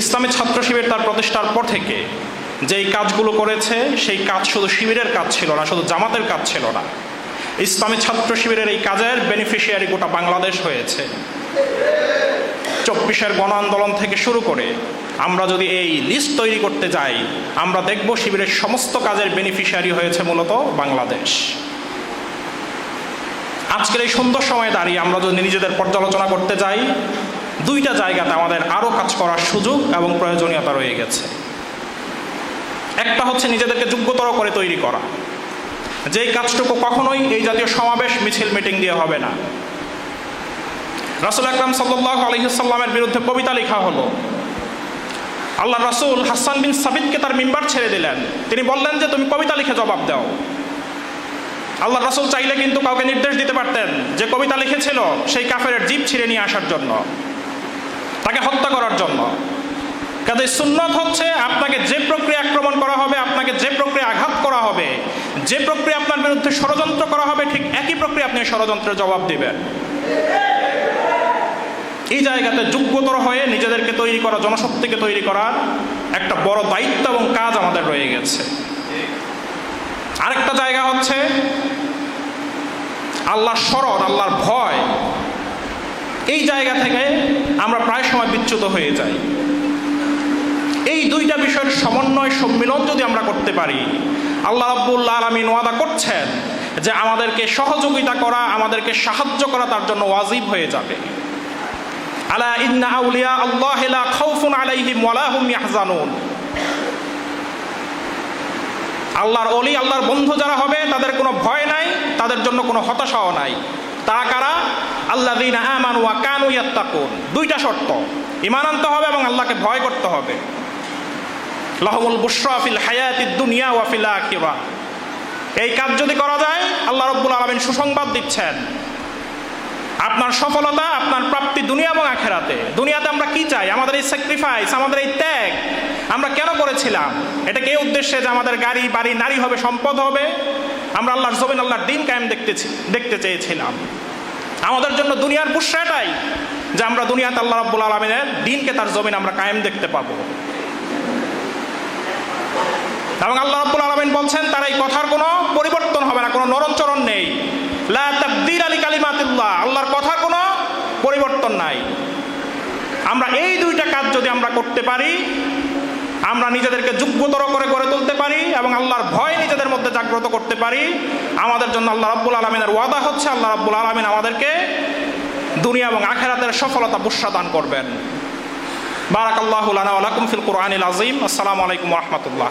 ইসলামী ছাত্র শিবির তার প্রতিষ্ঠার পর থেকে যেই কাজগুলো করেছে, সেই কাজ শুধু শিবিরের কাজ ছিল না, শুধু জামাতের কাজ ছিল না। ইসলামী ছাত্র শিবিরের এই কাজের বেনিফিশিয়ারি গোটা বাংলাদেশ হয়েছে। 24-এর গণ আন্দোলন থেকে শুরু করে আমরা যদি এই লিস্ট তৈরি করতে যাই, আমরা দেখব শিবিরের সমস্ত কাজের বেনিফিশিয়ারি হয়েছে মূলত বাংলাদেশ। আজকের এই সুন্দর সময়ে দাঁড়িয়ে আমরা যদি নিজেদের পর্যালোচনা করতে যাই, দুইটা জায়গাতে আমাদের আরও কাজ করার সুযোগ এবং প্রয়োজনীয়তা রয়ে গেছে। একটা হচ্ছে নিজেদেরকে যোগ্যতর করে তৈরি করা, যেই কাজটুকু কখনোই এই জাতীয় সমাবেশ, মিছিল, মিটিং দিয়ে হবে না। রাসূল আকরাম সাল্লাল্লাহু আলাইহি ওয়াসাল্লামের বিরুদ্ধে কবিতা লেখা হলো। আল্লাহ রাসূল হাসান বিন সাবিতকে তার মিম্বার ছেড়ে দিলেন। তিনি বললেন যে তুমি কবিতা লিখে জবাব দাও। আল্লাহ রাসূল চাইলে কিন্তু কাউকে নির্দেশ দিতে পারতেন যে কবিতা লিখেছিল সেই কাফেরের জিভ ছিঁড়ে নিয়ে আসার জন্য, তাকে হত্যা করার জন্য। কাজে সুন্নত হচ্ছে আপনাকে যে প্রক্রিয়া আক্রমণ করা হবে, আপনাকে যে প্রক্রিয়া আঘাত করা হবে, যে প্রক্রিয়া আপনার বিরুদ্ধে ষড়যন্ত্র করা হবে, ঠিক একই প্রক্রিয়া আপনি ষড়যন্ত্রের জবাব দিবেন। এই জায়গাতে যোগ্যতর হয়ে নিজেদেরকে তৈরি করা, জনশক্তিকে তৈরি করার একটা বড় দায়িত্ব এবং কাজ আমাদের রয়ে গেছে। আরেকটা জায়গা হচ্ছে আল্লাহর স্মরণ, আল্লাহর ভয়। এই জায়গা থেকে আমরা প্রায় সময় বিচ্যুত হয়ে যাই। এই দুইটা বিষয়ের সমন্বয়, সম্মিলন যদি আমরা করতে পারি, আল্লাহ রাব্বুল আলামিন ওয়াদা করছেন যে আমাদেরকে সহযোগিতা করা, আমাদেরকে সাহায্য করা তার জন্য ওয়াজিব হয়ে যাবে। আলা ইন্না আউলিয়া আল্লাহি লা খাউফুন আলাইহিম ওয়া লা হুম ইয়াহজানুন। আল্লাহর ওলি, আল্লাহর বন্ধু যারা হবে, তাদের কোনো ভয় নাই, তাদের জন্য কোনো হতাশাও নাই। তারা কারা? আল্লাযীনা আমানু ওয়া কানু ইয়াত্তাকুন। দুইটা শর্ত, ঈমান আনতে হবে এবং আল্লাহকে ভয় করতে হবে। লাহুমুল বুশরা ফিল হায়াতিদ দুনিয়া ওয়া ফিল আখিরাহ। এই কাজ যদি করা যায়, আল্লাহ রাব্বুল আলামিন সুসংবাদ দিচ্ছেন আপনার সফলতা, আপনার প্রাপ্তি দুনিয়া এবং আখিরাতে। দুনিয়াতে আমরা কি চাই? আমাদের এই স্যাক্রিফাইস, আমাদের এই ত্যাগ আমরা কেন করেছিলাম? এটাকে এই উদ্দেশ্যে যে আমাদের গাড়ি, বাড়ি, নারী হবে, সম্পদ হবে। আমরা আল্লাহর জমিন, আল্লাহর দিন কায়েম দেখতে চেয়েছিলাম। আমাদের জন্য দুনিয়ার বুশরা এটাই যে আমরা দুনিয়াতে আল্লাহ রাব্বুল আলামিনের দিনকে, তার জমিন আমরা কায়েম দেখতে পাবো। এবং আল্লাহ রাব্বুল আলামিন বলছেন তার এই কথার কোনো পরিবর্তন হবে না, কোনো নরণচরণ নেই। লা তাবদীলা লিকালিমাতিল্লাহ, আল্লাহর কথার কোনো পরিবর্তন নাই। আমরা এই দুইটা কাজ যদি আমরা করতে পারি, আমরা নিজেদেরকে যোগ্যতর করে গড়ে তুলতে পারি এবং আল্লাহর ভয় নিজেদের মধ্যে জাগ্রত করতে পারি, আমাদের জন্য আল্লাহ রাব্বুল আলামিনের ওয়াদা হচ্ছে আল্লাহ রাব্বুল আলামিন আমাদেরকে দুনিয়া এবং আখিরাতের সফলতা বুশরা দান করবেন। বারাকাল্লাহু লানা ওয়া লাকুম ফিল কুরআনিল আযীম। আসসালামু আলাইকুম ওয়া রাহমাতুল্লাহ।